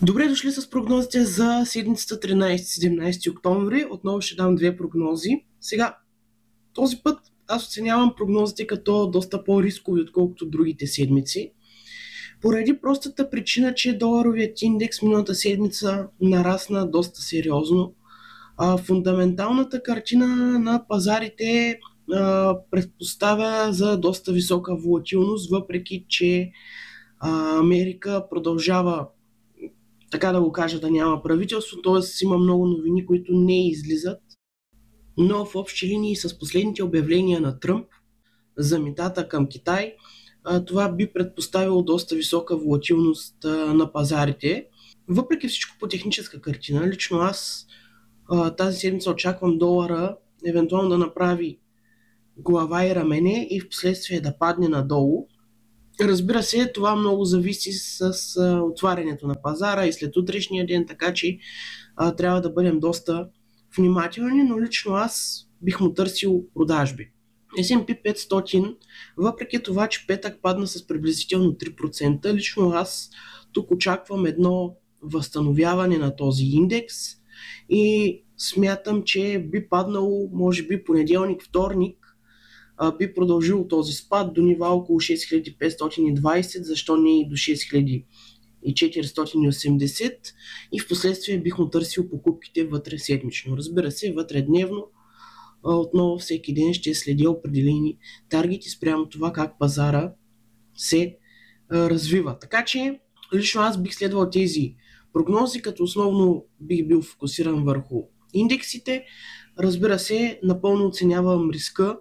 Добре дошли с прогнозите за седмицата 13-17 октомври. Отново ще дам две прогнози. Сега, този път аз оценявам прогнозите като доста по-рискови, отколкото другите седмици. Поради простата причина, че доларовият индекс миналата седмица нарасна доста сериозно. Фундаменталната картина на пазарите предпоставя за доста висока волатилност, въпреки че Америка продължава, така да го кажа, да няма правителство, т.е. има много новини, които не излизат. Но в общи линии с последните обявления на Тръмп за митата към Китай, това би предпоставило доста висока волатилност на пазарите. Въпреки всичко по техническа картина, лично аз тази седмица очаквам долара евентуално да направи глава и рамене и в последствие да падне надолу. Разбира се, това много зависи с отварянето на пазара и след утрешния ден, така че трябва да бъдем доста внимателни, но лично аз бих му търсил продажби. S&P 500, въпреки това, че петък падна с приблизително 3%, лично аз тук очаквам едно възстановяване на този индекс и смятам, че би паднало, може би понеделник, вторник, би продължил този спад до нива около 6520, защо не и до 6480 и в последствие бих му търсил покупките вътре седмично. Разбира се, вътре дневно, отново всеки ден ще следя определени таргети спрямо това как пазара се развива. Така че лично аз бих следвал тези прогнози, като основно бих бил фокусиран върху индексите. Разбира се, напълно оценявам риска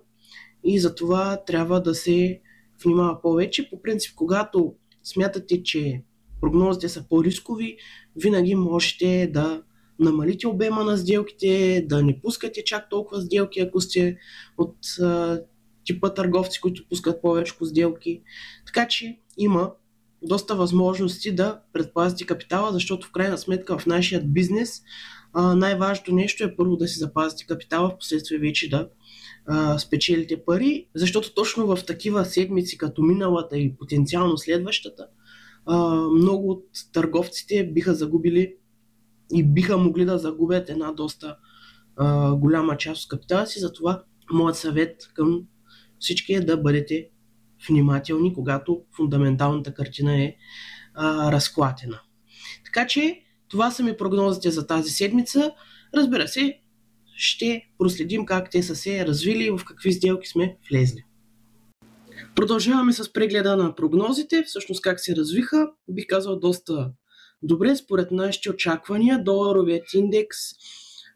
и за това трябва да се внимава повече. По принцип, когато смятате, че прогнозите са по-рискови, винаги можете да намалите обема на сделките, да не пускате чак толкова сделки, ако сте от типа търговци, които пускат повече сделки. Така че има доста възможности да предпазите капитала, защото в крайна сметка в нашия бизнес най-важното нещо е първо да си запазите капитала, в последствие вече да спечелите пари, защото точно в такива седмици като миналата и потенциално следващата, много от търговците биха загубили и биха могли да загубят една доста голяма част от капитала си. Затова моят съвет към всички е да бъдете внимателни, когато фундаменталната картина е разклатена. Така че това са ми прогнозите за тази седмица. Разбира се, ще проследим как те са се развили и в какви сделки сме влезли. Продължаваме с прегледа на прогнозите, всъщност как се развиха. Бих казал доста добре, според нашите очаквания. Доларовият индекс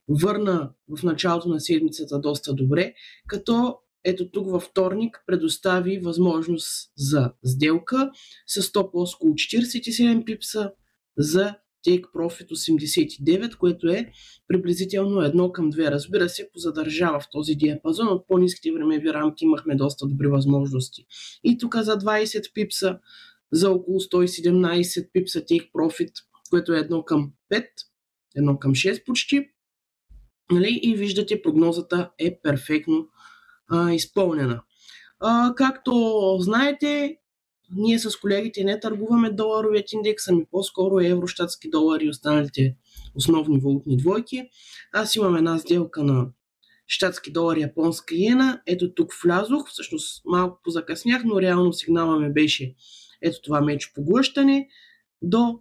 върна в началото на седмицата доста добре, като ето тук във вторник предостави възможност за сделка с стоп лос около 47 пипса за Take Profit 89, което е приблизително 1:2. Разбира се, позадържава в този диапазон. От по-ниските времеви рамки имахме доста добри възможности. И тук за 20 пипса, за около 117 пипса Take Profit, което е 1:5, 1:6 почти. И виждате, прогнозата е перфектно изпълнена. Както знаете, ние с колегите не търгуваме доларовият индекс, ами по-скоро евро, щатски долари и останалите основни валутни двойки. Аз имам една сделка на щатски долар, японска иена. Ето тук влязох, всъщност малко позакъснях, но реално сигнала ми беше ето това меч поглъщане до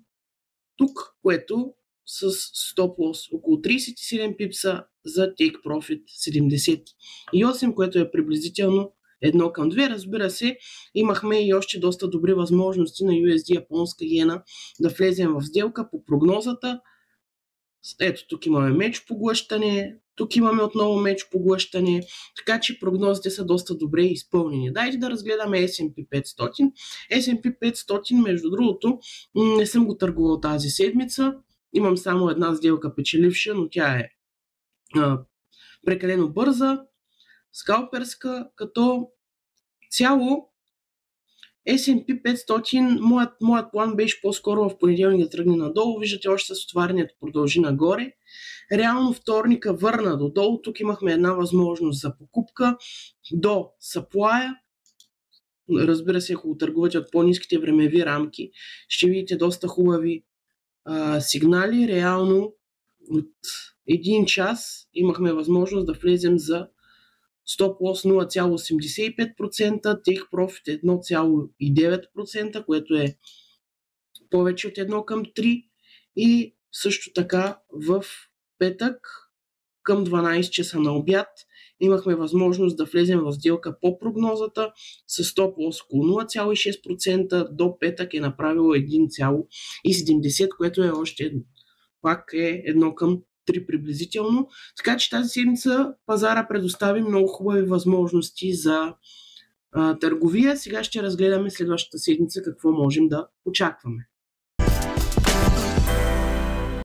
тук, което с стоп лос около 37 пипса за Take Profit 78, което е приблизително 1:2. Разбира се, имахме и още доста добри възможности на USD японска иена да влезем в сделка по прогнозата. Ето тук имаме меч поглъщане, тук имаме отново меч поглъщане, така че прогнозите са доста добре изпълнени. Дайте да разгледаме S&P 500. S&P 500, между другото, не съм го търгувал тази седмица. Имам само една сделка печеливша, но тя е прекалено бърза, скалперска, като цяло S&P 500, моят план беше по-скоро в понеделник да тръгне надолу. Виждате, още с отварянето продължи нагоре. Реално вторника върна додолу. Тук имахме една възможност за покупка до supply. Разбира се, ако търгувате от по-ниските времеви рамки, ще видите доста хубави сигнали. Реално от 1 час имахме възможност да влезем за Stop Loss 0,85%, Take Profit 1,9%, което е повече от 1:3. И също така в петък към 12 часа на обяд имахме възможност да влезем в сделка по прогнозата с Stop Loss около 0,6%. До петък е направило 1,70, което е още пак е 1:3 приблизително. Така че тази седмица пазара предостави много хубави възможности за търговия. Сега ще разгледаме следващата седмица какво можем да очакваме.